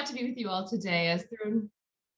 glad to be with you all today.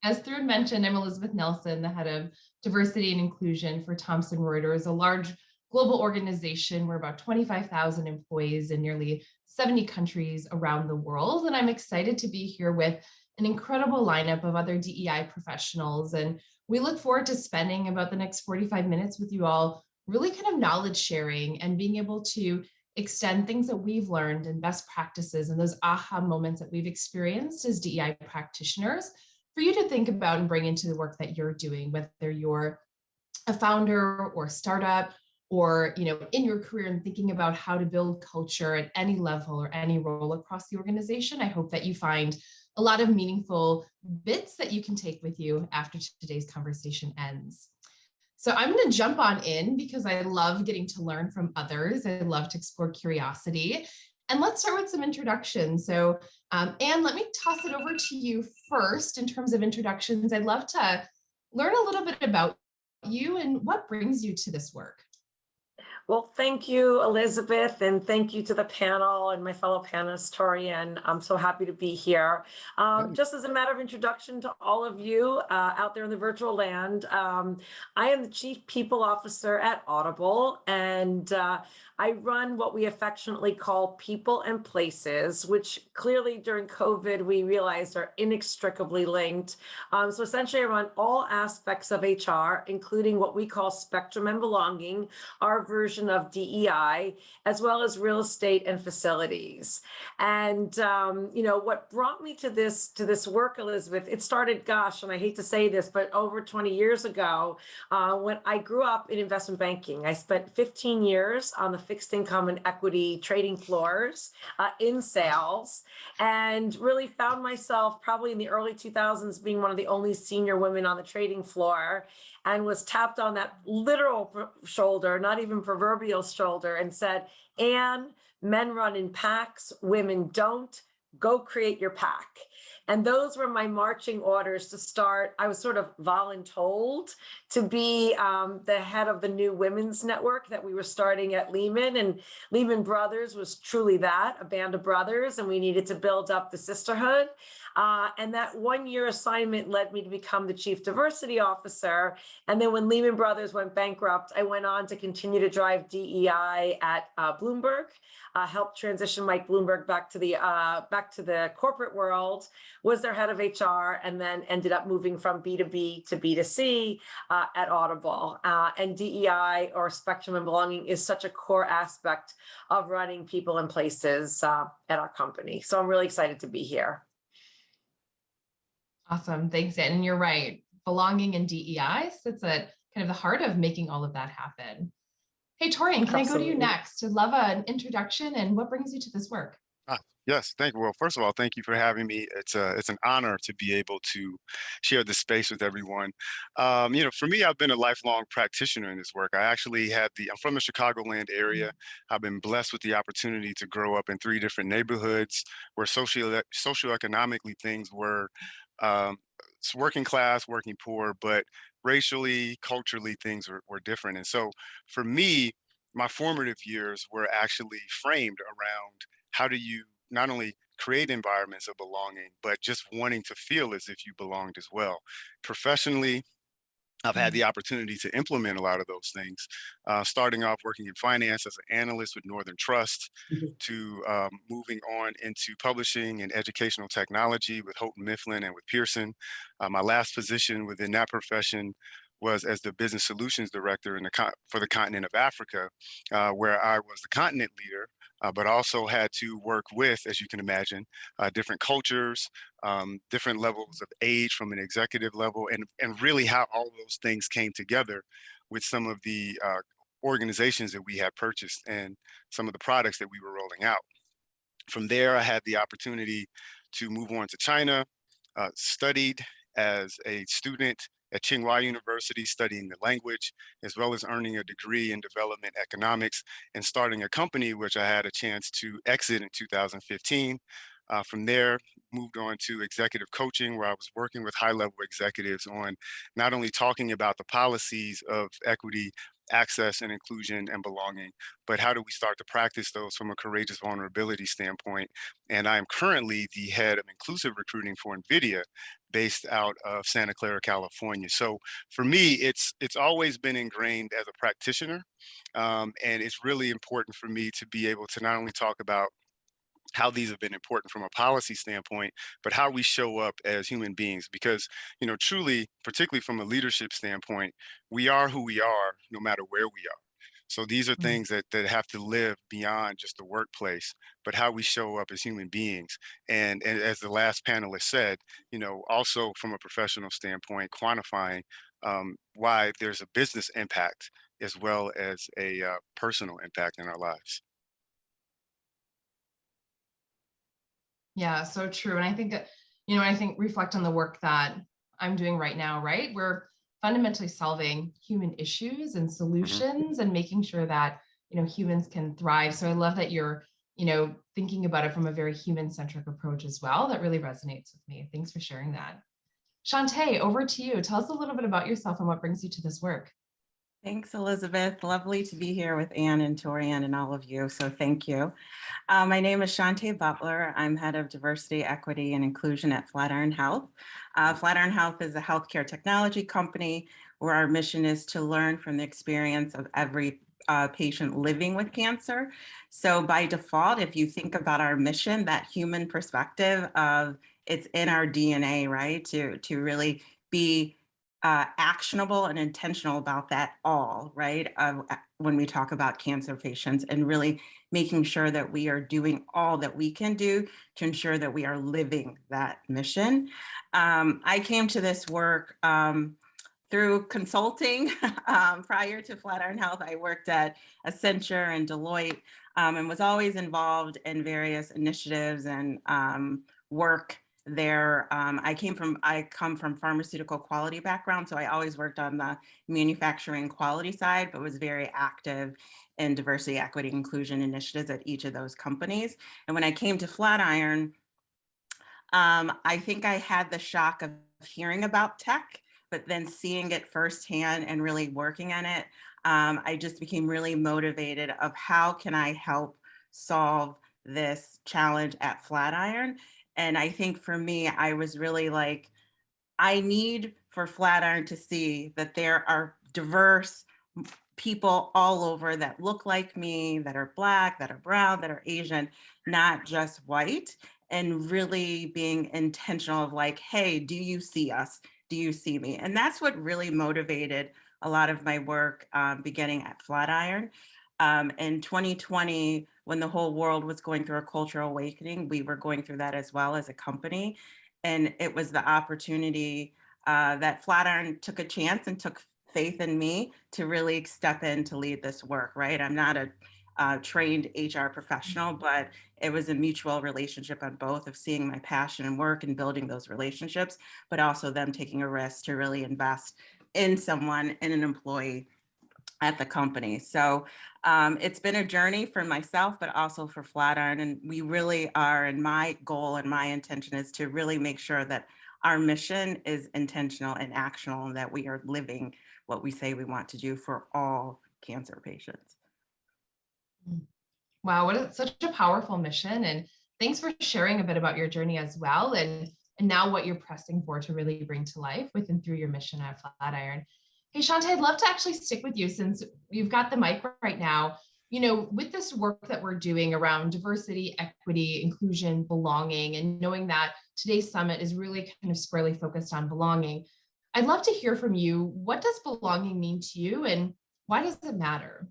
As Thrun mentioned, I'm Elizabeth Nelson, the head of diversity and inclusion for Thomson Reuters, a large global organization. We're about 25,000 employees in nearly 70 countries around the world. And I'm excited to be here with an incredible lineup of other DEI professionals. And we look forward to spending about the next 45 minutes with you all, really kind of knowledge sharing and being able to extend things that we've learned and best practices and those aha moments that we've experienced as DEI practitioners for you to think about and bring into the work that you're doing, whether you're a founder or startup or in your career and thinking about how to build culture at any level or any role across the organization. I hope that you find a lot of meaningful bits that you can take with you after today's conversation ends. So I'm going to jump on in because I love getting to learn from others. I love to explore curiosity. And let's start with some introductions. So Anne, let me toss it over to you first in terms of introductions. I'd love to learn a little bit about you and what brings you to this work. Well, thank you, Elizabeth, and thank you to the panel and my fellow panelists, Torian. I'm so happy to be here. Just as a matter of introduction to all of you out there in the virtual land, I am the Chief People Officer at Audible, and I run what we affectionately call People and Places, which clearly during COVID we realized are inextricably linked. So essentially I run all aspects of HR, including what we call Spectrum and Belonging, our version of DEI, as well as real estate and facilities. And what brought me to this work, Elizabeth, it started, gosh, and I hate to say this, but over 20 years ago, when I grew up in investment banking. I spent 15 years on the fixed income and equity trading floors in sales, and really found myself probably in the early 2000s being one of the only senior women on the trading floor, and was tapped on that literal shoulder, not even proverbial shoulder, and said, "Anne, men run in packs, women don't. Go create your pack." And those were my marching orders to start. I was sort of voluntold to be the head of the new women's network that we were starting at Lehman. And Lehman Brothers was truly that, a band of brothers, and we needed to build up the sisterhood. And that 1-year assignment led me to become the Chief Diversity Officer. And then when Lehman Brothers went bankrupt, I went on to continue to drive DEI at Bloomberg, helped transition Mike Bloomberg back to the corporate world, was their head of HR, and then ended up moving from B2B to B2C at Audible. And DEI, or Spectrum and Belonging, is such a core aspect of running People and Places at our company. So I'm really excited to be here. Awesome. Thanks, Anne. And you're right. Belonging and DEI sits at kind of the heart of making all of that happen. Hey, Torian, can I go to you next? I'd love an introduction and what brings you to this work? Yes, thank you. Well, first of all, thank you for having me. It's an honor to be able to share this space with everyone. For me, I've been a lifelong practitioner in this work. I'm from the Chicagoland area. I've been blessed with the opportunity to grow up in 3 different neighborhoods where socioeconomically things were working class, working poor, but racially, culturally, things were different. And so for me, my formative years were actually framed around how do you not only create environments of belonging, but just wanting to feel as if you belonged as well. Professionally, I've had the opportunity to implement a lot of those things, starting off working in finance as an analyst with Northern Trust, to moving on into publishing and educational technology with Houghton Mifflin and with Pearson. My last position within that profession was as the business solutions director for the continent of Africa, where I was the continent leader, but also had to work with, as you can imagine, different cultures, different levels of age from an executive level, and really how all those things came together with some of the organizations that we had purchased and some of the products that we were rolling out. From there, I had the opportunity to move on to China, studied as a student at Tsinghua University, studying the language, as well as earning a degree in development economics and starting a company, which I had a chance to exit in 2015. From there, moved on to executive coaching, where I was working with high-level executives on not only talking about the policies of equity, access and inclusion and belonging, but how do we start to practice those from a courageous vulnerability standpoint? And I am currently the head of inclusive recruiting for NVIDIA, based out of Santa Clara, California. So for me, it's always been ingrained as a practitioner, and it's really important for me to be able to not only talk about how these have been important from a policy standpoint, but how we show up as human beings. Because, truly, particularly from a leadership standpoint, we are who we are no matter where we are. So these are Mm. things that have to live beyond just the workplace, but how we show up as human beings. And as the last panelist said, also from a professional standpoint, quantifying why there's a business impact as well as a personal impact in our lives. Yeah, so true. And I think that, I think reflect on the work that I'm doing right now, right? We're fundamentally solving human issues and Mhm. solutions and making sure that, humans can thrive. So I love that you're, thinking about it from a very human-centric approach as well. That really resonates with me. Thanks for sharing that. Chante, over to you. Tell us a little bit about yourself and what brings you to this work. Thanks, Elizabeth. Lovely to be here with Anne and Torian and all of you. So thank you. My name is Chante Butler. I'm head of diversity, equity, and inclusion at Flatiron Health. Flatiron Health is a healthcare technology company where our mission is to learn from the experience of every patient living with cancer. So by default, if you think about our mission, that human perspective of it's in our DNA, right? To really be actionable and intentional about that all, right? When we talk about cancer patients and really making sure that we are doing all that we can do to ensure that we are living that mission. I came to this work through consulting. Prior to Flatiron Health, I worked at Accenture and Deloitte, and was always involved in various initiatives and work there. I come from pharmaceutical quality background, so I always worked on the manufacturing quality side, but was very active in diversity, equity, inclusion initiatives at each of those companies. And when I came to Flatiron, I think I had the shock of hearing about tech, but then seeing it firsthand and really working on it. I just became really motivated of how can I help solve this challenge at Flatiron. And I think for me, I was really like, I need for Flatiron to see that there are diverse people all over that look like me, that are Black, that are brown, that are Asian, not just white, and really being intentional of like, hey, do you see us? Do you see me? And that's what really motivated a lot of my work beginning at Flatiron. In 2020, when the whole world was going through a cultural awakening, we were going through that as well as a company. And it was the opportunity that Flatiron took a chance and took faith in me to really step in to lead this work, right? I'm not a trained HR professional, but it was a mutual relationship on both of seeing my passion and work and building those relationships, but also them taking a risk to really invest in someone, in an employee at the company. So it's been a journey for myself, but also for Flatiron. And we really are, and my goal and my intention is to really make sure that our mission is intentional and actionable and that we are living what we say we want to do for all cancer patients. Wow, such a powerful mission. And thanks for sharing a bit about your journey as well. And now what you're pressing for to really bring to life with and through your mission at Flatiron. Hey, Chante, I'd love to actually stick with you since you've got the mic right now. With this work that we're doing around diversity, equity, inclusion, belonging, and knowing that today's summit is really kind of squarely focused on belonging, I'd love to hear from you. What does belonging mean to you and why does it matter?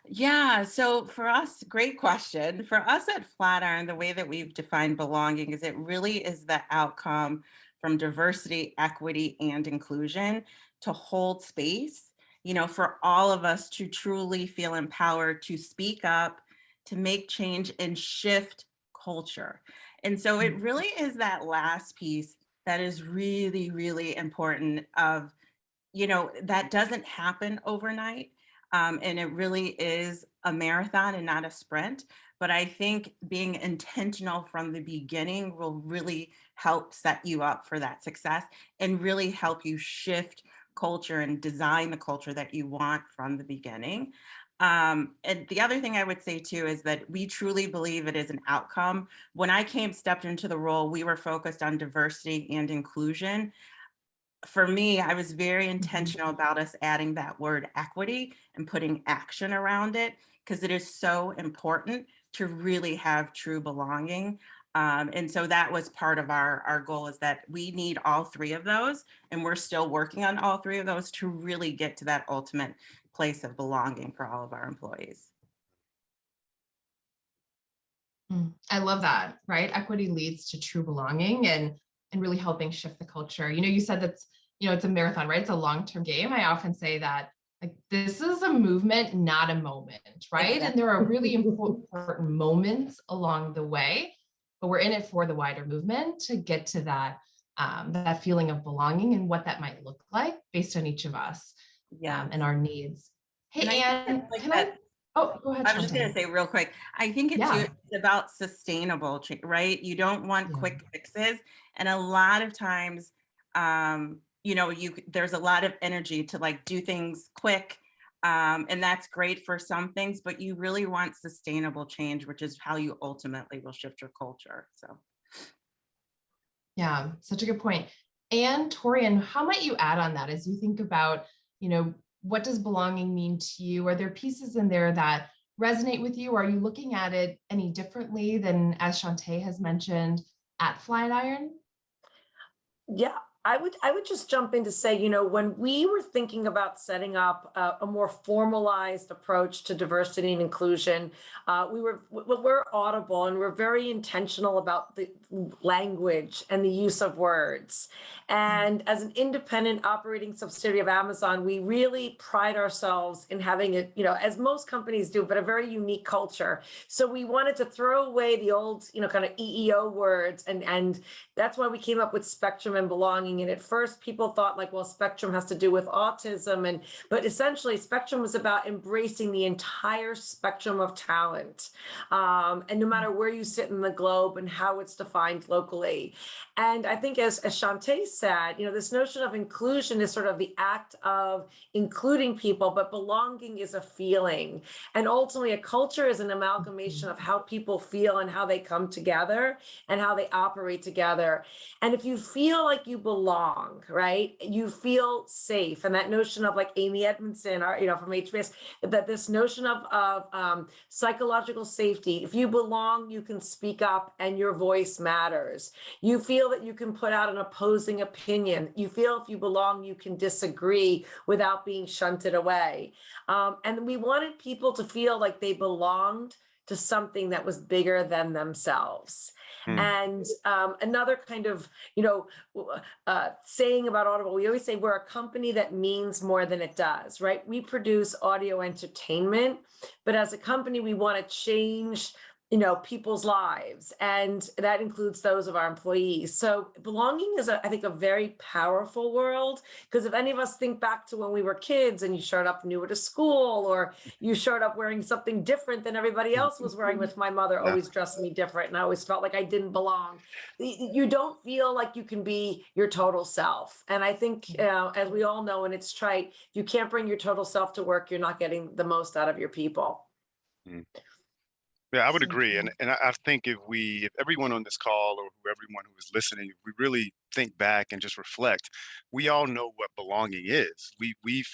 Yeah, so for us, great question. For us at Flatiron, the way that we've defined belonging is it really is the outcome from diversity, equity, and inclusion to hold space, for all of us to truly feel empowered to speak up, to make change and shift culture. And so it really is that last piece that is really, really important of that doesn't happen overnight. And it really is a marathon and not a sprint. But I think being intentional from the beginning will really help set you up for that success and really help you shift culture and design the culture that you want from the beginning. And the other thing I would say too is that we truly believe it is an outcome. When I stepped into the role, we were focused on diversity and inclusion. For me, I was very intentional about us adding that word equity and putting action around it, because it is so important to really have true belonging. And so that was part of our goal, is that we need all three of those. And we're still working on all three of those to really get to that ultimate place of belonging for all of our employees. I love that, right? Equity leads to true belonging and really helping shift the culture. You said it's a marathon, right? It's a long-term game. I often say that like this is a movement, not a moment, right? Exactly. And there are really important moments along the way, but we're in it for the wider movement to get to that feeling of belonging and what that might look like based on each of us and our needs. Hey, And I think Anne, it's like can that. go ahead, I was just going Chante. to say real quick, I think it's about sustainable change, right? You don't want quick fixes. And a lot of times, there's a lot of energy to like do things quick. And that's great for some things, but you really want sustainable change, which is how you ultimately will shift your culture. So. Yeah, such a good point. And Torian, how might you add on that as you think about, what does belonging mean to you? Are there pieces in there that resonate with you? Are you looking at it any differently than, as Chante has mentioned, at Flatiron? Yeah, I would just jump in to say, when we were thinking about setting up a more formalized approach to diversity and inclusion, we're Audible and we're very intentional about the language and the use of words. And as an independent operating subsidiary of Amazon, we really pride ourselves in having it, as most companies do, but a very unique culture. So we wanted to throw away the old, kind of EEO words, and that's why we came up with spectrum and belonging. And at first people thought like, well, spectrum has to do with autism. But essentially spectrum was about embracing the entire spectrum of talent. And no matter where you sit in the globe and how it's defined locally. And I think as Chante said, this notion of inclusion is sort of the act of including people, but belonging is a feeling. And ultimately a culture is an amalgamation of how people feel and how they come together and how they operate together. And if you feel like you belong, right, you feel safe. And that notion of like Amy Edmondson, from HBS, that this notion of psychological safety, if you belong, you can speak up and your voice matters. You feel that you can put out an opposing opinion. You feel if you belong, you can disagree without being shunted away. And we wanted people to feel like they belonged to something that was bigger than themselves. And another kind of, saying about Audible, we always say we're a company that means more than it does, right? We produce audio entertainment, but as a company, we want to change people's lives, and that includes those of our employees. So belonging is, I think, a very powerful world, because if any of us think back to when we were kids and you showed up newer to school, or you showed up wearing something different than everybody else was wearing, with my mother always dressed me different, and I always felt like I didn't belong. You don't feel like you can be your total self. And I think, as we all know, and it's trite, if you can't bring your total self to work, you're not getting the most out of your people. Yeah, I would agree. And I think if everyone on this call, or everyone who is listening, if we really think back and just reflect, we all know what belonging is. We've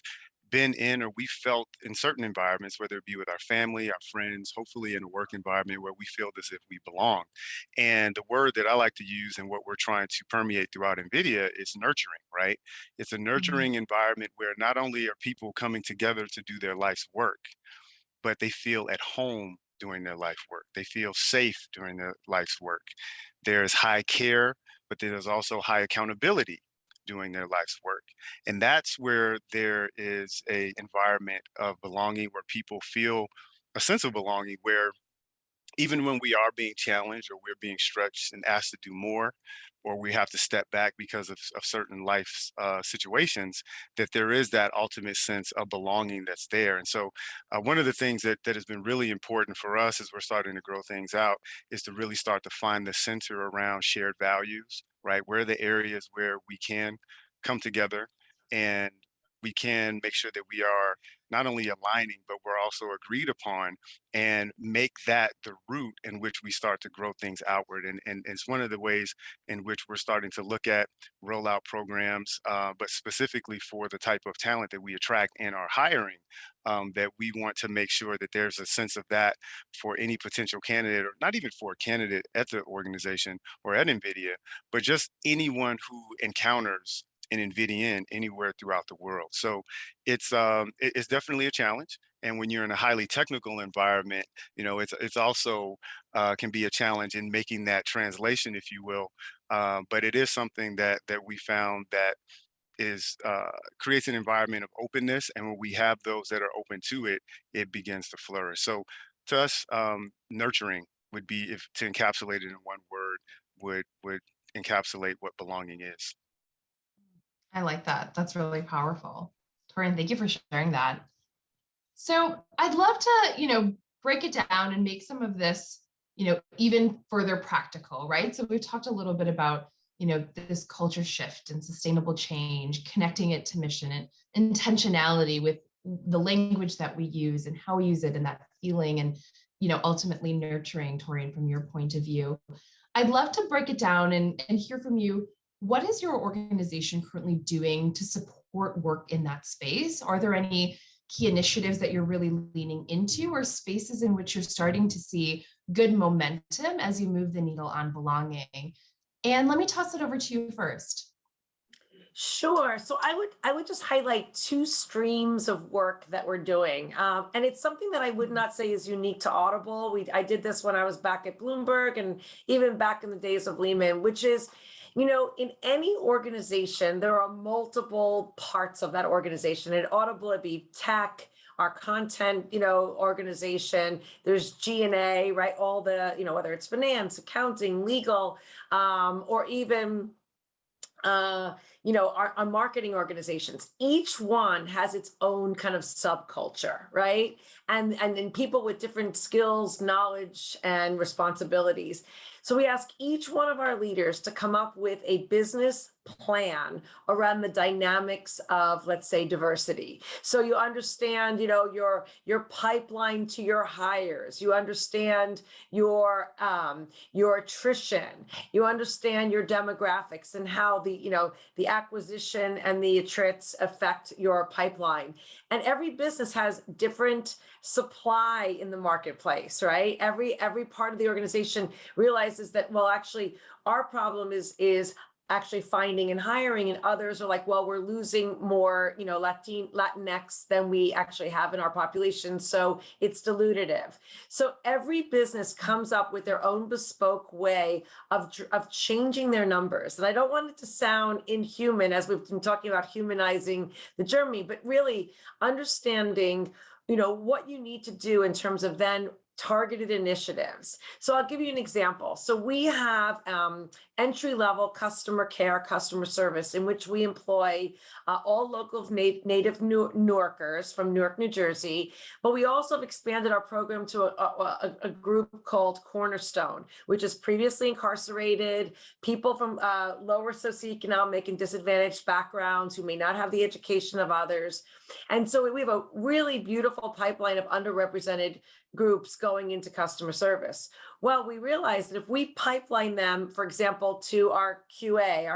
been in, or we felt in certain environments, whether it be with our family, our friends, hopefully in a work environment where we feel as if we belong. And the word that I like to use and what we're trying to permeate throughout NVIDIA is nurturing, right? It's a nurturing environment where not only are people coming together to do their life's work, but they feel at home doing their life work. They feel safe doing their life's work. There's high care, but there's also high accountability doing their life's work. And that's where there is a environment of belonging, where people feel a sense of belonging, where even when we are being challenged, or we're being stretched and asked to do more, or we have to step back because of certain life situations, that there is that ultimate sense of belonging that's there. And so one of the things that has been really important for us as we're starting to grow things out is to really start to find the center around shared values, right? Where are the areas where we can come together and we can make sure that we are not only aligning, but we're also agreed upon, and make that the route in which we start to grow things outward. And it's one of the ways in which we're starting to look at rollout programs, but specifically for the type of talent that we attract and are hiring, that we want to make sure that there's a sense of that for any potential candidate, or not even for a candidate at the organization or at NVIDIA, but just anyone who encounters an NVIDIAN anywhere throughout the world. So it's definitely a challenge. And when you're in a highly technical environment, it's also can be a challenge in making that translation, if you will. But it is something that we found that is creates an environment of openness, and when we have those that are open to it, it begins to flourish. So to us, nurturing would be, if to encapsulate it in one word, would encapsulate what belonging is. I like that. That's really powerful. Torian, thank you for sharing that. So I'd love to, break it down and make some of this, even further practical, right? So we've talked a little bit about, this culture shift and sustainable change, connecting it to mission and intentionality with the language that we use and how we use it, and that feeling, and, ultimately nurturing, Torian, from your point of view. I'd love to break it down and hear from you. What is your organization currently doing to support work in that space? Are there any key initiatives that you're really leaning into, or spaces in which you're starting to see good momentum as you move the needle on belonging? And let me toss it over to you first. Sure. So I would just highlight two streams of work that we're doing, and it's something that I would not say is unique to Audible. I did this when I was back at Bloomberg, and even back in the days of Lehman, which is, in any organization, there are multiple parts of that organization. At Audible, it'd be tech, our content, organization. There's G&A, right? All the, whether it's finance, accounting, legal, or even our marketing organizations. Each one has its own kind of subculture, right? And people with different skills, knowledge, and responsibilities. So we ask each one of our leaders to come up with a business plan around the dynamics of, let's say, diversity. So you understand, your pipeline to your hires. You understand your attrition. You understand your demographics and how the acquisition and the attrits affect your pipeline. And every business has different supply in the marketplace, right? Every part of the organization realizes that, well, actually, our problem is actually finding and hiring, and others are like, well, we're losing more, Latinx than we actually have in our population, so it's dilutive. So every business comes up with their own bespoke way of changing their numbers. And I don't want it to sound inhuman, as we've been talking about humanizing the journey, but really understanding, what you need to do in terms of then targeted initiatives. So I'll give you an example. So we have entry-level customer care, customer service, in which we employ all local native Newarkers from Newark, New Jersey. But we also have expanded our program to a group called Cornerstone, which is previously incarcerated people from lower socioeconomic and disadvantaged backgrounds who may not have the education of others. And so we have a really beautiful pipeline of underrepresented groups going into customer service. Well, we realized that if we pipeline them, for example, to our QA,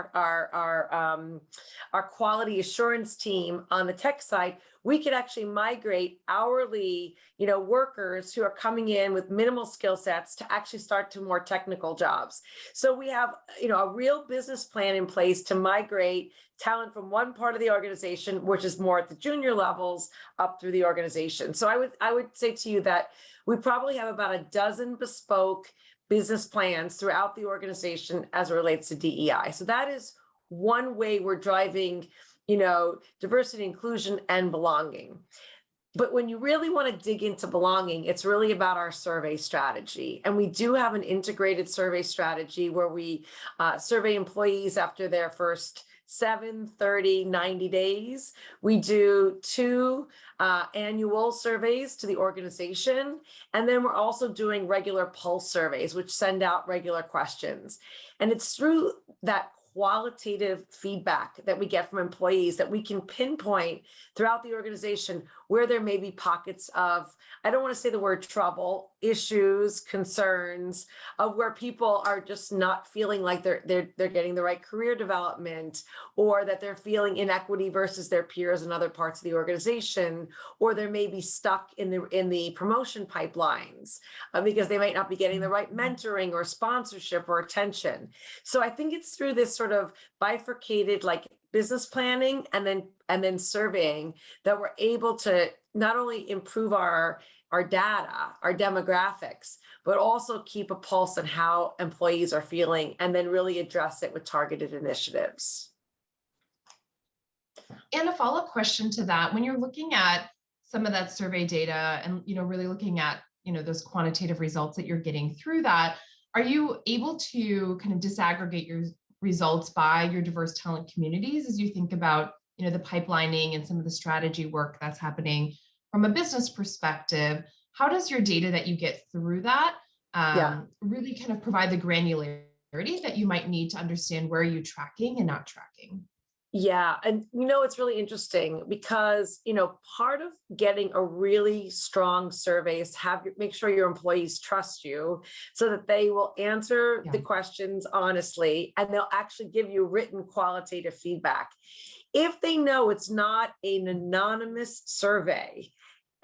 our quality assurance team on the tech side, we could actually migrate hourly, workers who are coming in with minimal skill sets to actually start to more technical jobs. So we have, a real business plan in place to migrate talent from one part of the organization, which is more at the junior levels, up through the organization. So I would say to you that we probably have about a dozen bespoke business plans throughout the organization as it relates to DEI. So that is one way we're driving, diversity, inclusion, and belonging. But when you really want to dig into belonging, it's really about our survey strategy. And we do have an integrated survey strategy where we survey employees after their first 7, 30, 90 days. We do 2 annual surveys to the organization. And then we're also doing regular pulse surveys, which send out regular questions. And it's through that qualitative feedback that we get from employees that we can pinpoint throughout the organization where there may be pockets of, I don't want to say the word trouble, issues, concerns, of where people are just not feeling like they're getting the right career development, or that they're feeling inequity versus their peers in other parts of the organization, or they may be stuck in the promotion pipelines because they might not be getting the right mentoring or sponsorship or attention. So I think it's through this sort of bifurcated like business planning and then surveying that we're able to not only improve our data, our demographics, but also keep a pulse on how employees are feeling and then really address it with targeted initiatives. And a follow-up question to that, when you're looking at some of that survey data and really looking at those quantitative results that you're getting through that, are you able to kind of disaggregate your results by your diverse talent communities as you think about the pipelining and some of the strategy work that's happening from a business perspective? How does your data that you get through that really kind of provide the granularity that you might need to understand where you're tracking and not tracking? Yeah. And it's really interesting because, part of getting a really strong survey is make sure your employees trust you so that they will answer the questions honestly, and they'll actually give you written qualitative feedback. If they know it's not an anonymous survey,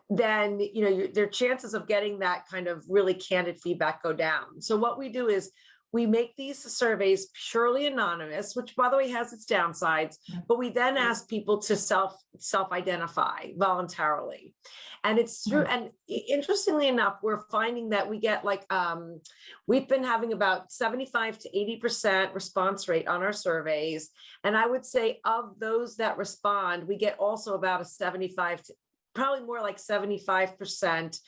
then, their chances of getting that kind of really candid feedback go down. So what we do is we make these surveys purely anonymous, which by the way has its downsides, but we then ask people to self-identify voluntarily. And it's true. And interestingly enough, we're finding that we get we've been having about 75 to 80% response rate on our surveys. And I would say of those that respond, we get also about a 75 to probably more like 75%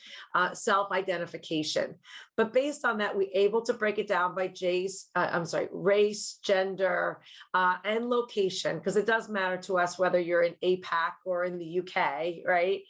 self-identification. But based on that, we're able to break it down by race, gender, and location, because it does matter to us whether you're in APAC or in the UK, right?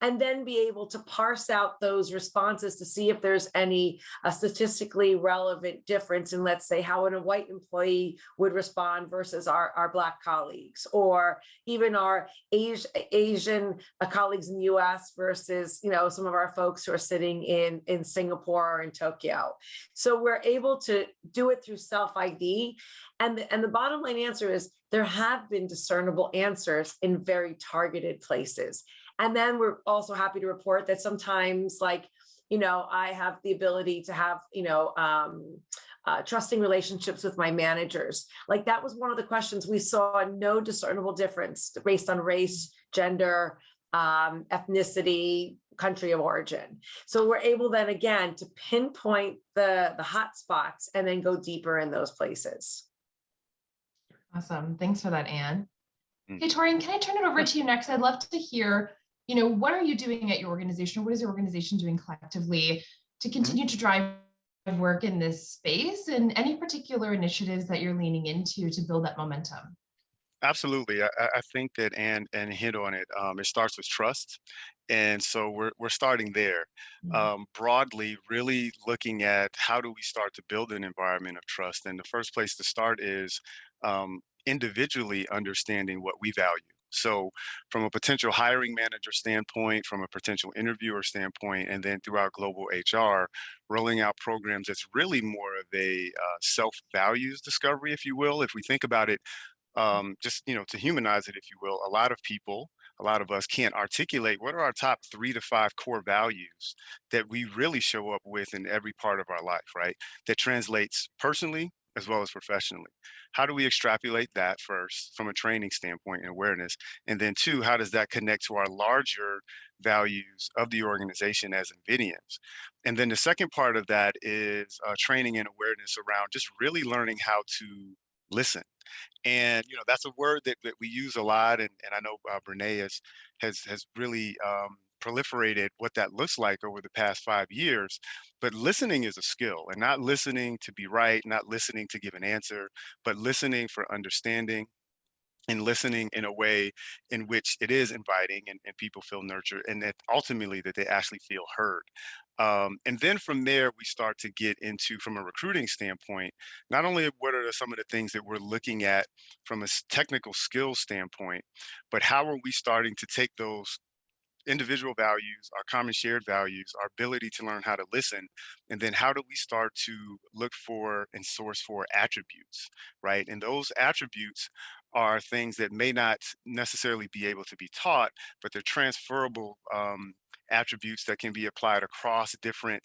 And then be able to parse out those responses to see if there's any statistically relevant difference in, let's say, how a white employee would respond versus our Black colleagues, or even our Asian colleagues in the US versus, some of our folks who are sitting in Singapore or in Tokyo. So we're able to do it through self-ID. And the bottom line answer is there have been discernible answers in very targeted places. And then we're also happy to report that sometimes, I have the ability to have, trusting relationships with my managers. Like that was one of the questions. We saw no discernible difference based on race, gender, ethnicity, country of origin. So we're able then again to pinpoint the hot spots and then go deeper in those places. Awesome. Thanks for that, Anne. Hey, Torian, can I turn it over to you next? I'd love to hear, what are you doing at your organization? What is your organization doing collectively to continue to drive work in this space, and any particular initiatives that you're leaning into to build that momentum? Absolutely. I think that Anne hit on it. It starts with trust. And so we're starting there. Broadly, really looking at how do we start to build an environment of trust. And the first place to start is individually understanding what we value. So from a potential hiring manager standpoint, from a potential interviewer standpoint, and then throughout global HR, rolling out programs that's really more of a self-values discovery, if you will. If we think about it, just to humanize it, if you will, a lot of us can't articulate what are our top 3 to 5 core values that we really show up with in every part of our life, right? That translates personally as well as professionally. How do we extrapolate that first from a training standpoint and awareness? And then 2, how does that connect to our larger values of the organization as NVIDIAns? And then the second part of that is training and awareness around just really learning how to listen. And that's a word that we use a lot, and I know Brene has really proliferated what that looks like over the past 5 years. But listening is a skill, and not listening to be right, not listening to give an answer, but listening for understanding, and listening in a way in which it is inviting and people feel nurtured, and that ultimately that they actually feel heard. And then from there, we start to get into, from a recruiting standpoint, not only what are some of the things that we're looking at from a technical skills standpoint, but how are we starting to take those individual values, our common shared values, our ability to learn how to listen, and then how do we start to look for and source for attributes, right? And those attributes are things that may not necessarily be able to be taught, but they're transferable attributes that can be applied across different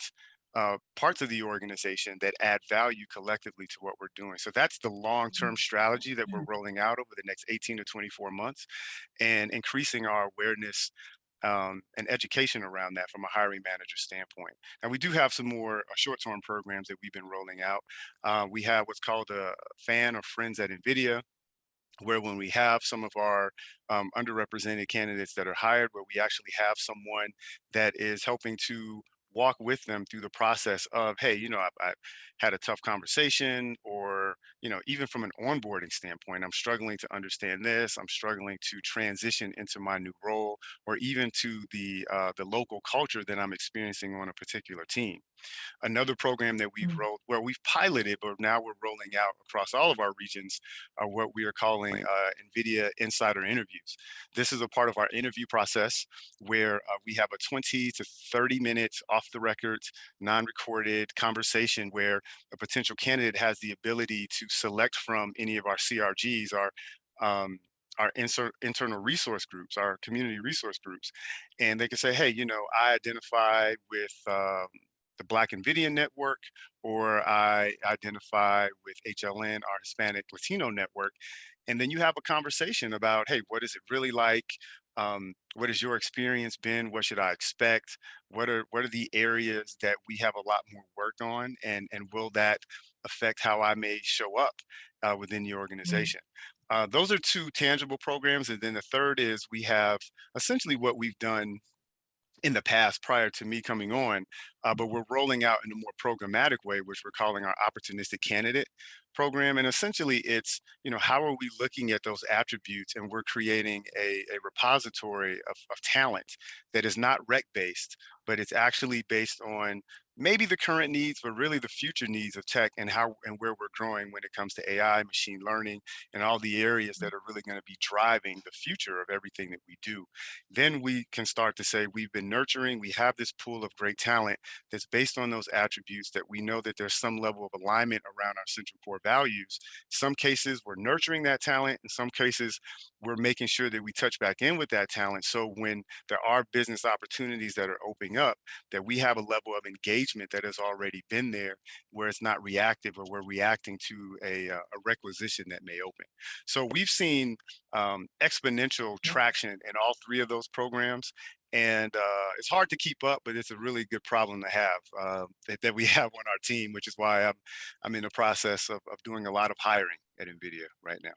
parts of the organization that add value collectively to what we're doing. So that's the long-term strategy that we're rolling out over the next 18 to 24 months, and increasing our awareness and education around that from a hiring manager standpoint. Now, we do have some more short-term programs that we've been rolling out. We have what's called a fan or friends at NVIDIA, where when we have some of our underrepresented candidates that are hired, where we actually have someone that is helping to walk with them through the process of, hey, I had a tough conversation, or, even from an onboarding standpoint, I'm struggling to understand this, I'm struggling to transition into my new role, or even to the local culture that I'm experiencing on a particular team. Another program that where we've piloted, but now we're rolling out across all of our regions, are what we are calling NVIDIA Insider Interviews. This is a part of our interview process where we have a 20 to 30 minutes off the record, non-recorded conversation where a potential candidate has the ability to select from any of our CRGs, our internal resource groups, our community resource groups, and they can say, hey, I identify with the Black NVIDIA network, or I identify with HLN, our Hispanic Latino network. And then you have a conversation about, hey, what is it really like? What has your experience been? What should I expect? What are the areas that we have a lot more work on? And will that affect how I may show up within the organization? Those are two tangible programs. And then the third is we have essentially what we've done in the past prior to me coming on, but we're rolling out in a more programmatic way, which we're calling our opportunistic candidate program. And essentially it's, how are we looking at those attributes, and we're creating a repository of talent that is not rec based, but it's actually based on maybe the current needs, but really the future needs of tech, and how and where we're growing when it comes to AI, machine learning, and all the areas that are really going to be driving the future of everything that we do. Then we can start to say we've been nurturing, we have this pool of great talent that's based on those attributes, that we know that there's some level of alignment around our central core values. Some cases we're nurturing that talent, in some cases we're making sure that we touch back in with that talent, so when there are business opportunities that are opening up, that we have a level of engagement that has already been there, where it's not reactive, or we're reacting to a requisition that may open. So we've seen exponential traction in all three of those programs, and it's hard to keep up, but it's a really good problem to have, that we have on our team, which is why I'm in the process of doing a lot of hiring at NVIDIA right now.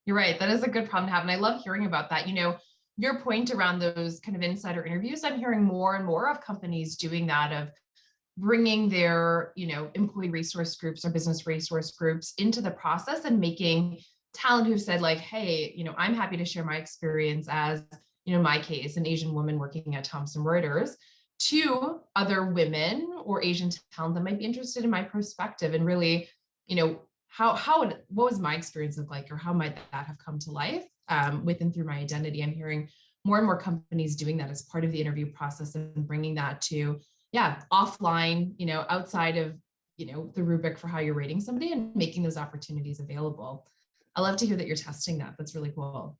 You're right. That is a good problem to have. And I love hearing about that. Your point around those kind of insider interviews, I'm hearing more and more of companies doing that, of bringing their, employee resource groups or business resource groups into the process, and making talent who've said like, hey, I'm happy to share my experience as, my case, an Asian woman working at Thomson Reuters, to other women or Asian talent that might be interested in my perspective, and really, what was my experience look like, or how might that have come to life with and through my identity. I'm hearing more and more companies doing that as part of the interview process, and bringing that to, offline, outside of, the rubric for how you're rating somebody, and making those opportunities available. I love to hear that you're testing that. That's really cool.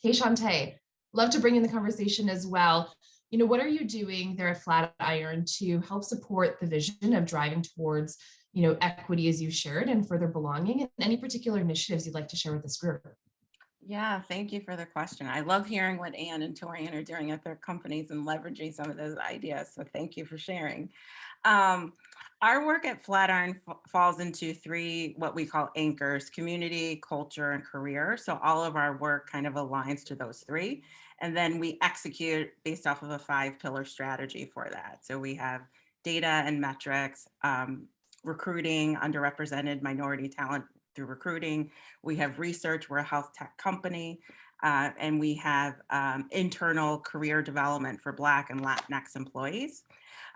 Hey, Chante, love to bring in the conversation as well. What are you doing there at Flatiron to help support the vision of driving towards, equity, as you shared, and further belonging, and any particular initiatives you'd like to share with this group? Yeah, thank you for the question. I love hearing what Anne and Torian are doing at their companies and leveraging some of those ideas. So thank you for sharing. Our work at Flatiron falls into three, what we call anchors: community, culture, and career. So all of our work kind of aligns to those three. And then we execute based off of a 5-pillar strategy for that. So we have data and metrics, recruiting underrepresented minority talent through recruiting. We have research, we're a health tech company, and we have internal career development for Black and Latinx employees,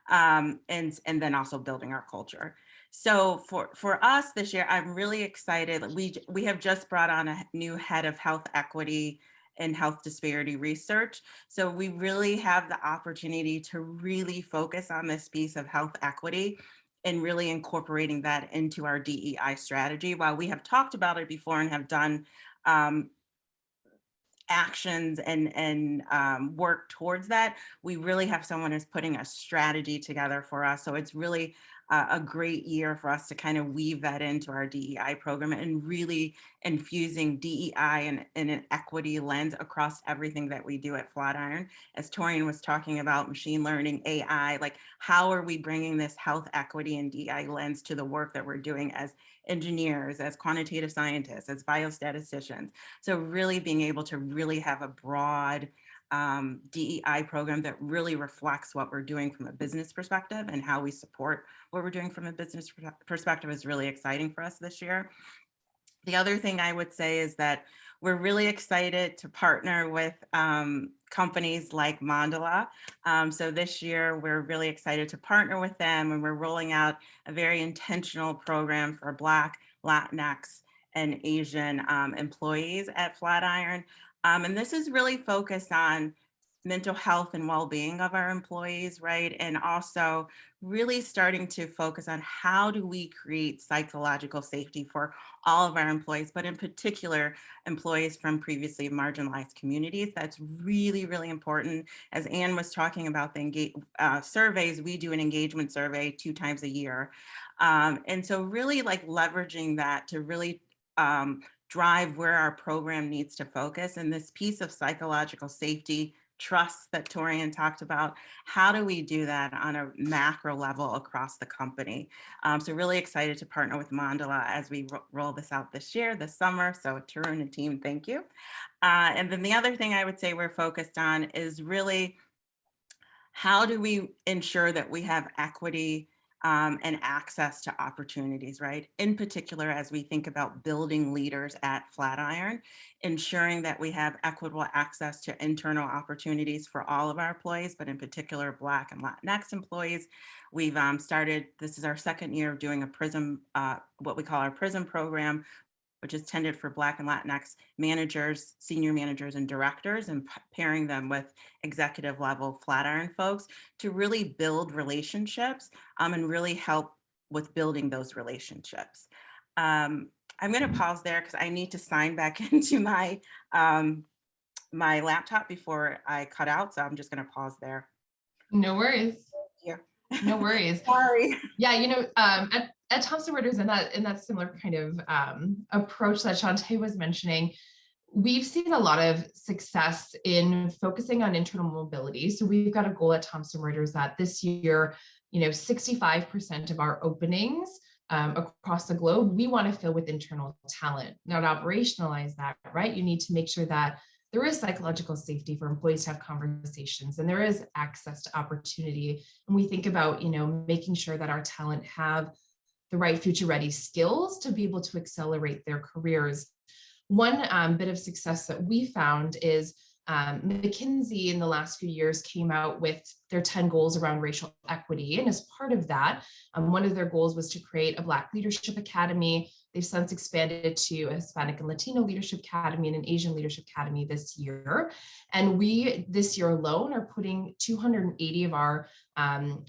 and then also building our culture. So for us this year, I'm really excited. We have just brought on a new head of health equity and health disparity research. So we really have the opportunity to really focus on this piece of health equity and really incorporating that into our DEI strategy. While we have talked about it before and have done actions and work towards that, we really have someone who's putting a strategy together for us. So it's really a great year for us to kind of weave that into our DEI program and really infusing DEI and an equity lens across everything that we do at Flatiron. As Torian was talking about machine learning, AI, like how are we bringing this health equity and DEI lens to the work that we're doing as engineers, as quantitative scientists, as biostatisticians. So really being able to really have a broad DEI program that really reflects what we're doing from a business perspective and how we support what we're doing from a business perspective is really exciting for us this year. The other thing I would say is that we're really excited to partner with companies like Mandala. So this year, we're really excited to partner with them, and we're rolling out a very intentional program for Black, Latinx, and Asian employees at Flatiron. And this is really focused on mental health and well-being of our employees, right? And also really starting to focus on how do we create psychological safety for all of our employees, but in particular, employees from previously marginalized communities. That's really, really important. As Anne was talking about the surveys, we do an engagement survey 2 times a year. And so really like leveraging that to really drive where our program needs to focus. And this piece of psychological safety, trust that Torian talked about, how do we do that on a macro level across the company? So really excited to partner with Mandala as we roll this out this summer. So Tarun and team, thank you. And then the other thing I would say we're focused on is really how do we ensure that we have equity and access to opportunities, right? In particular, as we think about building leaders at Flatiron, ensuring that we have equitable access to internal opportunities for all of our employees, but in particular, Black and Latinx employees. We've started, this is our 2nd year of doing a PRISM, what we call our PRISM program, which is intended for Black and Latinx managers, senior managers, and directors, and pairing them with executive level Flatiron folks to really build relationships and really help with building those relationships. I'm going to pause there because I need to sign back into my my laptop before I cut out. So I'm just going to pause there. No worries. Yeah. No worries. Sorry. Yeah, you know, at Thomson Reuters, in that similar kind of approach that Chante was mentioning, we've seen a lot of success in focusing on internal mobility. So we've got a goal at Thomson Reuters that this year, 65% of our openings across the globe, we want to fill with internal talent. Now to operationalize that, right, you need to make sure that there is psychological safety for employees to have conversations, and there is access to opportunity. And we think about, making sure that our talent have the right future-ready skills to be able to accelerate their careers. One bit of success that we found is McKinsey in the last few years came out with their 10 goals around racial equity. And as part of that, one of their goals was to create a Black Leadership Academy. They've since expanded to a Hispanic and Latino Leadership Academy and an Asian Leadership Academy this year. And we, this year alone, are putting 280 of our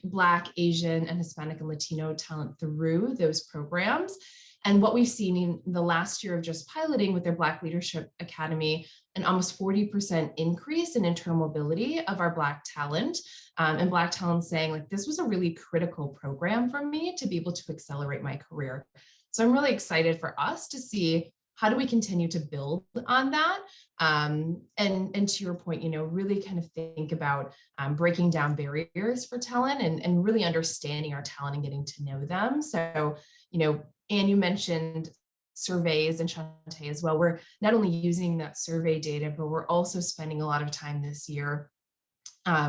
Black, Asian, and Hispanic and Latino talent through those programs. And what we've seen in the last year of just piloting with their Black Leadership Academy, an almost 40% increase in internal mobility of our Black talent, and Black talent saying, like, this was a really critical program for me to be able to accelerate my career. So I'm really excited for us to see how do we continue to build on that. And to your point, really kind of think about breaking down barriers for talent and really understanding our talent and getting to know them. So, Anne, you mentioned surveys, and Chante as well. We're not only using that survey data, but we're also spending a lot of time this year.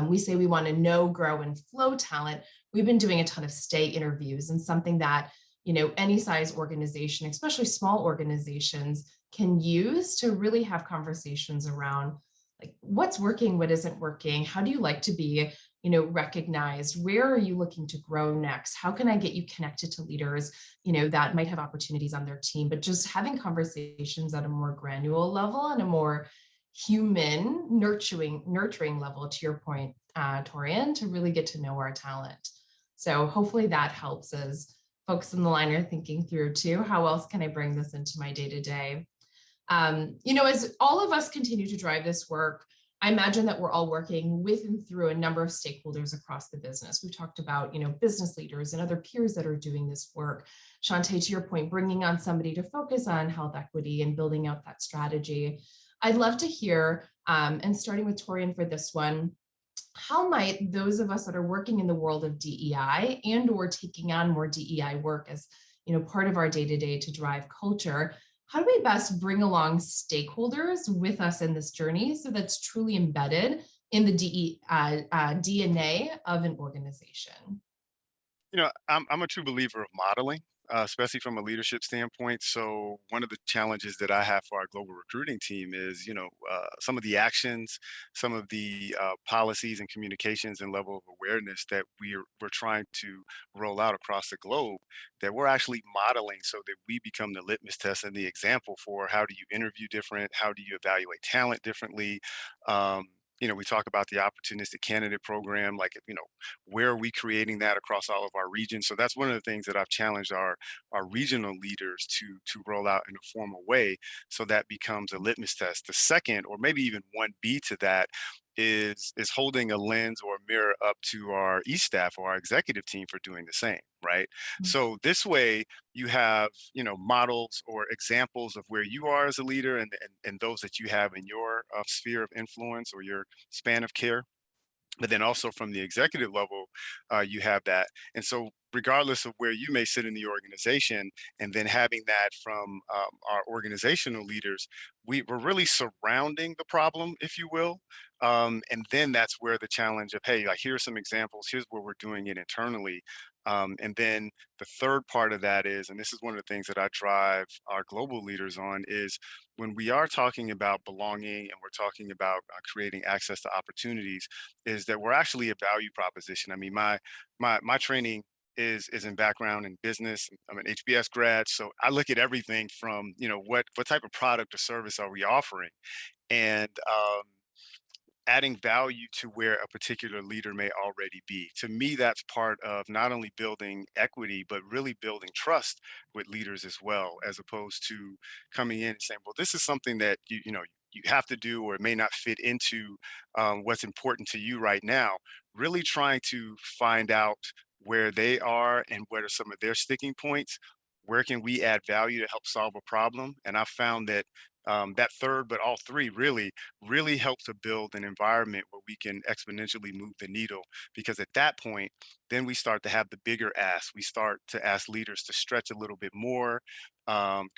We say we want to know, grow, and flow talent. We've been doing a ton of stay interviews, and something that any size organization, especially small organizations, can use to really have conversations around like what's working, what isn't working, how do you like to be recognized, where are you looking to grow next, how can I get you connected to leaders that might have opportunities on their team, but just having conversations at a more granular level and a more human nurturing level, to your point, Torian, to really get to know our talent. So hopefully that helps as folks in the line are thinking through too, how else can I bring this into my day-to-day? As all of us continue to drive this work, I imagine that we're all working with and through a number of stakeholders across the business. We've talked about, business leaders and other peers that are doing this work. Chante, to your point, bringing on somebody to focus on health equity and building out that strategy. I'd love to hear, and starting with Torian for this one, how might those of us that are working in the world of DEI and or taking on more DEI work as part of our day-to-day to drive culture, how do we best bring along stakeholders with us in this journey so that's truly embedded in the DNA of an organization? I'm a true believer of modeling, especially from a leadership standpoint. So one of the challenges that I have for our global recruiting team is, some of the actions, some of the policies and communications and level of awareness that we're trying to roll out across the globe, that we're actually modeling so that we become the litmus test and the example for how do you interview different, how do you evaluate talent differently. We talk about the opportunistic candidate program, like, where are we creating that across all of our regions? So that's one of the things that I've challenged our regional leaders to roll out in a formal way, so that becomes a litmus test. The second, or maybe even 1B to that, is holding a lens or a mirror up to our staff or our executive team for doing the same, right? Mhm. So this way you have, models or examples of where you are as a leader, and those that you have in your sphere of influence or your span of care. But then also from the executive level, you have that. And so regardless of where you may sit in the organization, and then having that from our organizational leaders, we're really surrounding the problem, if you will. And then that's where the challenge of, hey, like, here's some examples, here's where we're doing it internally. And then the third part of that is, and this is one of the things that I drive our global leaders on, is when we are talking about belonging and we're talking about creating access to opportunities, is that we're actually a value proposition. I mean, my training is in background in business. I'm an HBS grad, so I look at everything from, what type of product or service are we offering, and adding value to where a particular leader may already be. To me, that's part of not only building equity, but really building trust with leaders as well, as opposed to coming in and saying, well, this is something that you have to do, or it may not fit into what's important to you right now. Really trying to find out where they are and what are some of their sticking points. Where can we add value to help solve a problem? And I found that that third, but all three really help to build an environment where we can exponentially move the needle. Because at that point, then we start to have the bigger ask. We start to ask leaders to stretch a little bit more,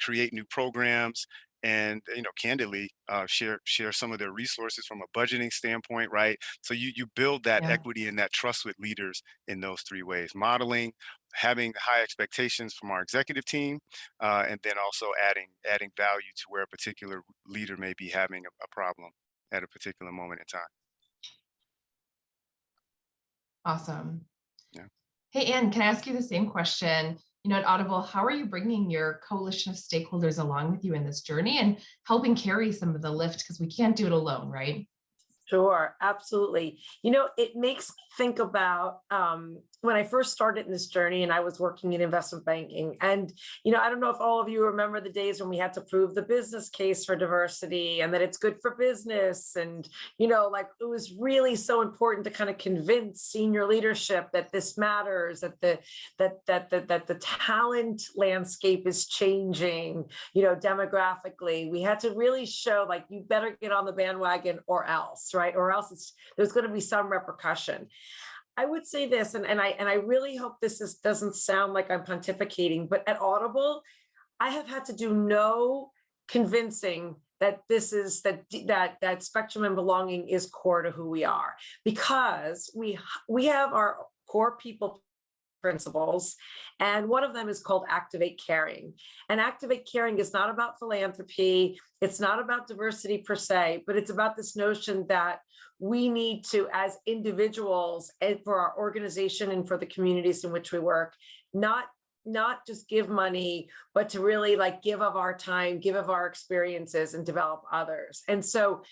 create new programs, and candidly share some of their resources from a budgeting standpoint, right? So you build that Yeah. equity and that trust with leaders in those three ways: modeling, having high expectations from our executive team, and then also adding value to where a particular leader may be having a problem at a particular moment in time. Awesome. Yeah. Hey, Anne, can I ask you the same question? At Audible, how are you bringing your coalition of stakeholders along with you in this journey and helping carry some of the lift? Because we can't do it alone, right? Sure, absolutely. It makes me think about when I first started in this journey and I was working in investment banking. And, I don't know if all of you remember the days when we had to prove the business case for diversity and that it's good for business. And, like, it was really so important to kind of convince senior leadership that this matters, that the talent landscape is changing, demographically. We had to really show, like, you better get on the bandwagon or else, right? Or else there's going to be some repercussion. I would say this, and I really hope this doesn't sound like I'm pontificating, but at Audible, I have had to do no convincing that that spectrum and belonging is core to who we are, because we have our core people principles. And one of them is called Activate Caring. And Activate Caring is not about philanthropy. It's not about diversity per se, but it's about this notion that we need to, as individuals and for our organization and for the communities in which we work, not just give money, but to really like give of our time, give of our experiences and develop others. And so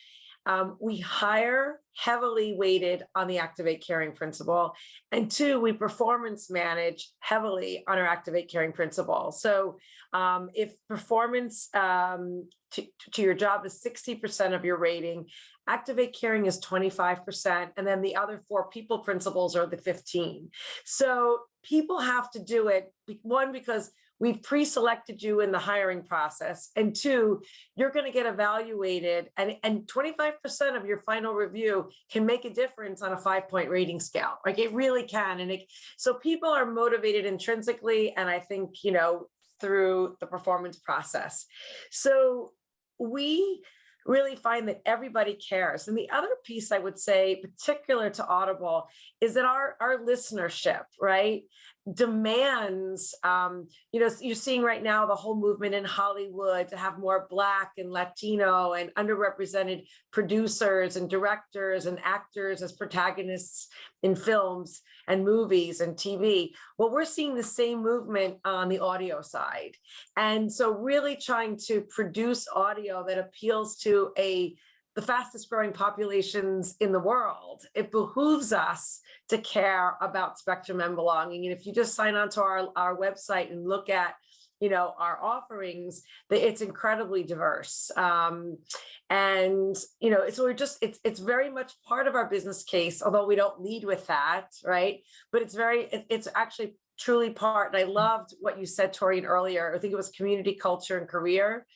we hire heavily weighted on the Activate Caring principle. And two, we performance manage heavily on our Activate Caring principle. So if performance to your job is 60% of your rating, Activate Caring is 25%. And then the other 4 people principles are the 15. So people have to do it, one, because we've pre-selected you in the hiring process, and 2, you're going to get evaluated, and 25% of your final review can make a difference on a 5-point rating scale. Like it really can. And so people are motivated intrinsically, and I think, through the performance process. So we really find that everybody cares. And the other piece I would say, particular to Audible, is that our listenership, right, demands, you're seeing right now the whole movement in Hollywood to have more Black and Latino and underrepresented producers and directors and actors as protagonists in films and movies and TV. Well, we're seeing the same movement on the audio side. And so really trying to produce audio that appeals to the fastest growing populations in the world, it behooves us to care about spectrum and belonging. And if you just sign on to our website and look at, our offerings, it's incredibly diverse. It's very much part of our business case, although we don't lead with that, right? But it's actually truly part. And I loved what you said, Torian, earlier. I think it was community, culture, and career.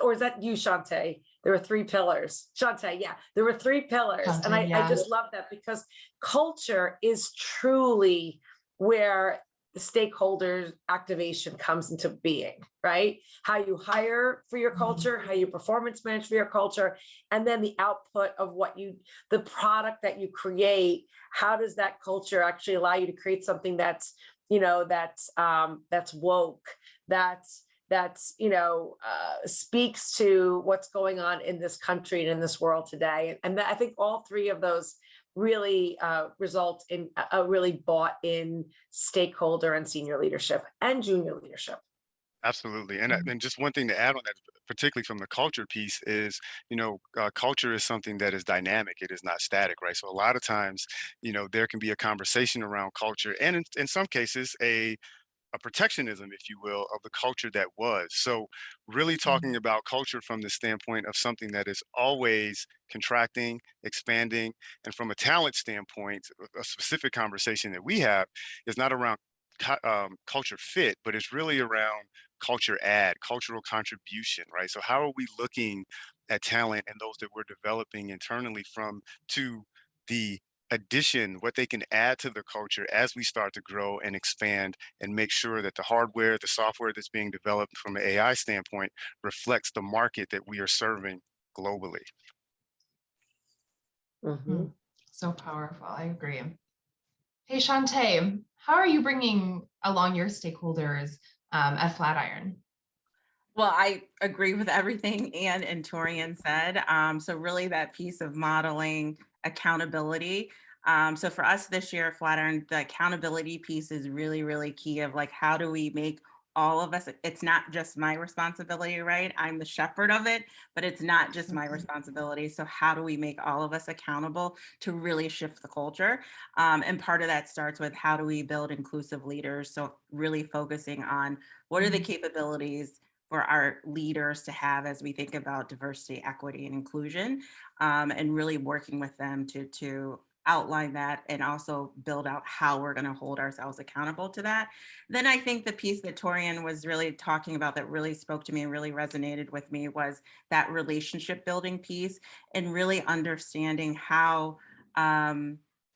Or is that you, Chante? There were 3 pillars. Chante, yeah, there were 3 pillars. Chante, and I just love that, because culture is truly where the stakeholder activation comes into being, right? How you hire for your culture, how you performance manage for your culture, and then the output of the product that you create. How does that culture actually allow you to create something that's woke, speaks to what's going on in this country and in this world today. And I think all 3 of those really result in a really bought in stakeholder and senior leadership and junior leadership. Absolutely. And just one thing to add on that, particularly from the culture piece, is, culture is something that is dynamic. It is not static, right? So a lot of times, there can be a conversation around culture, and in some cases, a protectionism, if you will, of the culture that was. So really talking about culture from the standpoint of something that is always contracting, expanding, and from a talent standpoint, a specific conversation that we have is not around culture fit, but it's really around culture add, cultural contribution, right? So how are we looking at talent and those that we're developing internally to the addition, what they can add to the culture as we start to grow and expand, and make sure that the hardware, the software that's being developed from an AI standpoint reflects the market that we are serving globally. Mm-hmm. So powerful. I agree. Hey, Chante, how are you bringing along your stakeholders at Flatiron? Well, I agree with everything Anne and Torian said. So really that piece of modeling accountability. So for us this year at Flatiron, the accountability piece is really, really key of like, how do we make all of us, it's not just my responsibility, right? I'm the shepherd of it, but it's not just my responsibility. So how do we make all of us accountable to really shift the culture? And part of that starts with how do we build inclusive leaders? So really focusing on what are the capabilities for our leaders to have as we think about diversity, equity, and inclusion, and really working with them to outline that and also build out how we're going to hold ourselves accountable to that. Then I think the piece that Torian was really talking about that really spoke to me and really resonated with me was that relationship building piece, and really understanding how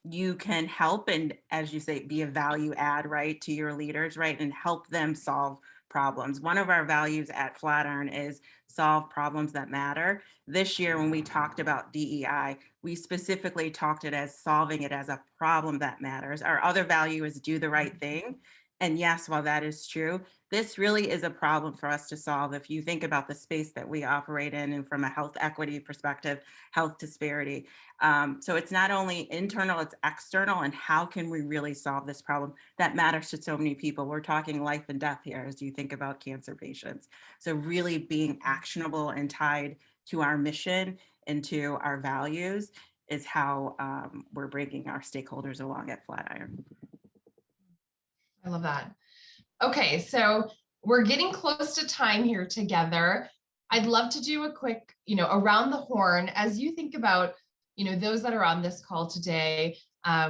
you can help and, as you say, be a value add, right, to your leaders, right, and help them solve problems. One of our values at Flatiron is solve problems that matter. This year, when we talked about DEI, we specifically talked it as solving it as a problem that matters. Our other value is do the right thing. And yes, while that is true, this really is a problem for us to solve. If you think about the space that we operate in and from a health equity perspective, health disparity. So it's not only internal, it's external. And how can we really solve this problem that matters to so many people? We're talking life and death here as you think about cancer patients. So really being actionable and tied to our mission and to our values is how we're bringing our stakeholders along at Flatiron. I love that. Okay, so we're getting close to time here together. I'd love to do a quick, around the horn as you think about, those that are on this call today,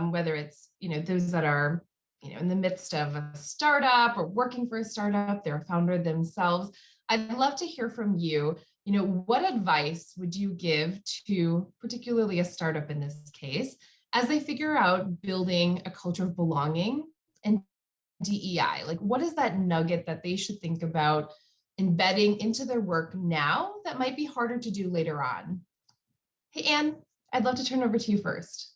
whether it's, those that are, in the midst of a startup or working for a startup, they're a founder themselves. I'd love to hear from you. What advice would you give to particularly a startup in this case as they figure out building a culture of belonging and DEI? Like, what is that nugget that they should think about embedding into their work now that might be harder to do later on? Hey, Anne, I'd love to turn over to you first.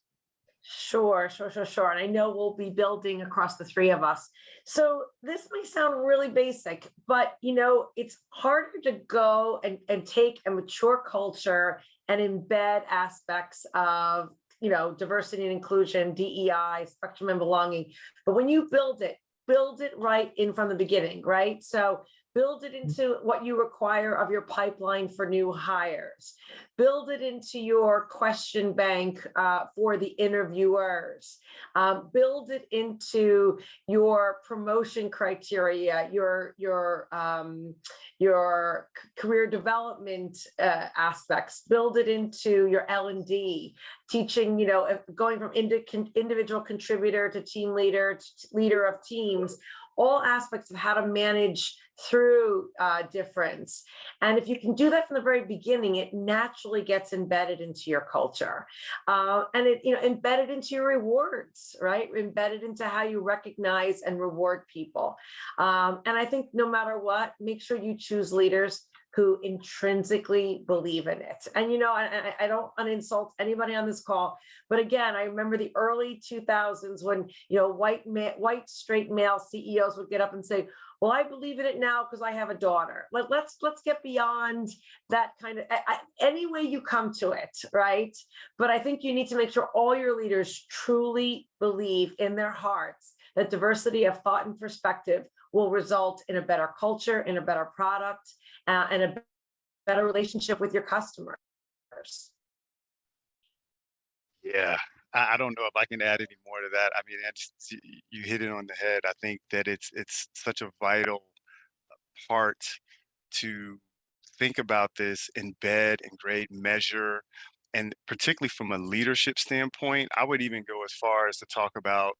Sure. And I know we'll be building across the three of us. So this may sound really basic, but it's harder to go and take a mature culture and embed aspects of diversity and inclusion, DEI, spectrum and belonging. But when you build it right in from the beginning, right? So build it into what you require of your pipeline for new hires. Build it into your question bank for the interviewers. Build it into your promotion criteria, your career development aspects. Build it into your L&D, teaching, going from individual contributor to team leader to leader of teams, all aspects of how to manage through difference. And if you can do that from the very beginning, it naturally gets embedded into your culture. And it, embedded into your rewards, right? Embedded into how you recognize and reward people. And I think no matter what, make sure you choose leaders who intrinsically believe in it. And, I don't insult anybody on this call, but again, I remember the early 2000s when, white straight male CEOs would get up and say, well, I believe in it now because I have a daughter. Let's get beyond that kind of, any way you come to it, right? But I think you need to make sure all your leaders truly believe in their hearts that diversity of thought and perspective will result in a better culture, in a better product, and a better relationship with your customers. Yeah, I don't know if I can add any more to that. I mean, you hit it on the head. I think that it's such a vital part to think about this, embed and grade, measure, and particularly from a leadership standpoint, I would even go as far as to talk about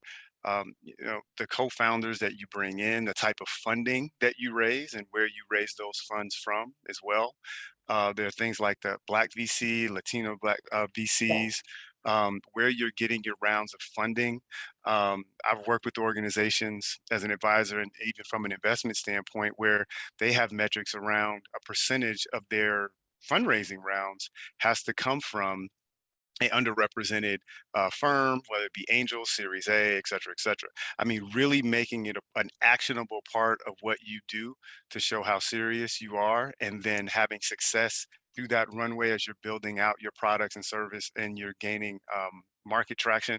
the co-founders that you bring in, the type of funding that you raise and where you raise those funds from as well. There are things like the Black VC, Latino Black VCs, where you're getting your rounds of funding. I've worked with organizations as an advisor and even from an investment standpoint where they have metrics around a percentage of their fundraising rounds has to come from a underrepresented firm, whether it be angels, Series A, et cetera, et cetera. I mean, really making it an actionable part of what you do to show how serious you are, and then having success through that runway as you're building out your products and service and you're gaining market traction.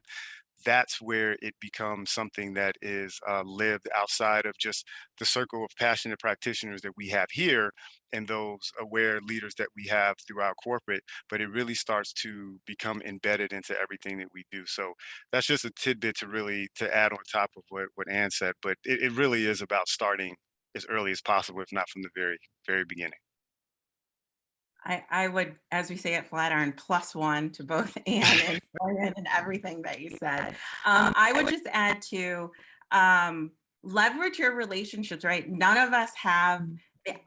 That's where it becomes something that is lived outside of just the circle of passionate practitioners that we have here and those aware leaders that we have throughout corporate, but it really starts to become embedded into everything that we do. So that's just a tidbit to add on top of what Ann said, but it really is about starting as early as possible, if not from the very, very beginning. I would, as we say at Flatiron, +1 to both Anne and Torian and everything that you said. I would just add to leverage your relationships, right? None of us have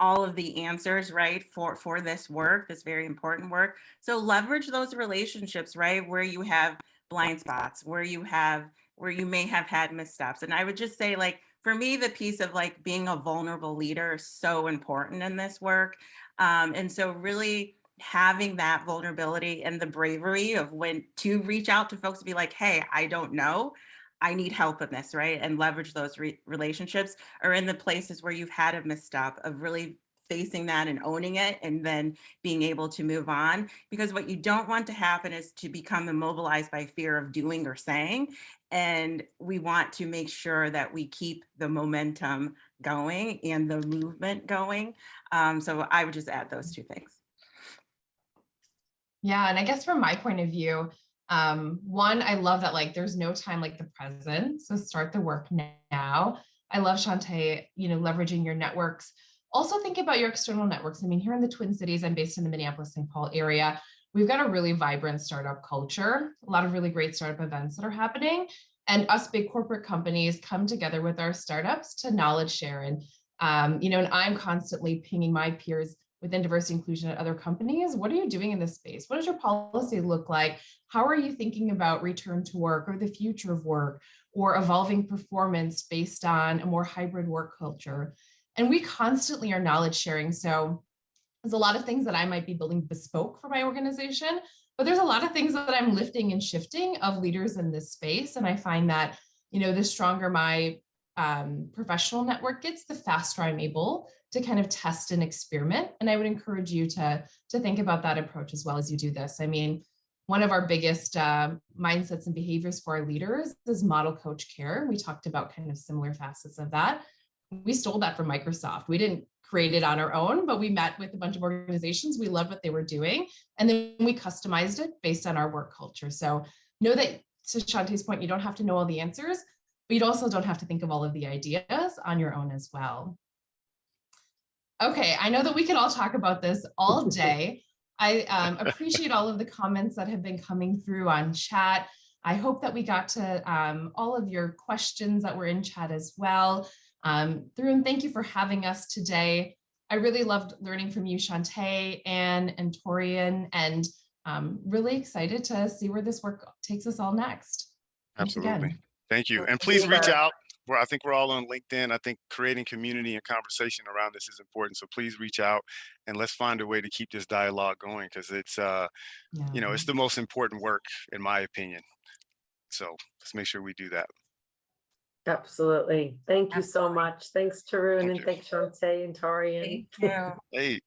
all of the answers, right, for this work, this very important work. So leverage those relationships, right, where you have blind spots, where you may have had missteps. And I would just say, like, for me, the piece of like being a vulnerable leader is so important in this work. And so really having that vulnerability and the bravery of when to reach out to folks to be like, hey, I don't know, I need help in this, right? And leverage those relationships, or in the places where you've had a misstep of really facing that and owning it and then being able to move on. Because what you don't want to happen is to become immobilized by fear of doing or saying. And we want to make sure that we keep the momentum going and the movement going. So I would just add those two things. Yeah, and I guess from my point of view, one, I love that like there's no time like the present. So start the work now. I love Chante, leveraging your networks. Also think about your external networks. I mean, here in the Twin Cities, I'm based in the Minneapolis-St. Paul area. We've got a really vibrant startup culture, a lot of really great startup events that are happening. And us big corporate companies come together with our startups to knowledge share. And I'm constantly pinging my peers within diversity inclusion at other companies. What are you doing in this space? What does your policy look like? How are you thinking about return to work or the future of work or evolving performance based on a more hybrid work culture? And we constantly are knowledge sharing. So there's a lot of things that I might be building bespoke for my organization, but there's a lot of things that I'm lifting and shifting of leaders in this space. And I find that, the stronger my professional network gets, the faster I'm able to kind of test and experiment. And I would encourage you to think about that approach as well as you do this. I mean, one of our biggest mindsets and behaviors for our leaders is model coach care. We talked about kind of similar facets of that. We stole that from Microsoft. We didn't create it on our own, but we met with a bunch of organizations. We loved what they were doing. And then we customized it based on our work culture. So know that, to Chante's point, you don't have to know all the answers, but you also don't have to think of all of the ideas on your own as well. Okay, I know that we could all talk about this all day. I appreciate all of the comments that have been coming through on chat. I hope that we got to all of your questions that were in chat as well. Through, thank you for having us today. I really loved learning from you, Chante, Anne, and Torian, and really excited to see where this work takes us all next. Thanks Absolutely. again. Thank you. And please reach out. I think we're all on LinkedIn. I think creating community and conversation around this is important. So please reach out and let's find a way to keep this dialogue going, because it's, it's the most important work, in my opinion. So let's make sure we do that. Absolutely. Thank you so much. Thanks, Tarun, and thanks, Chante and Torian. Thank you. Hey.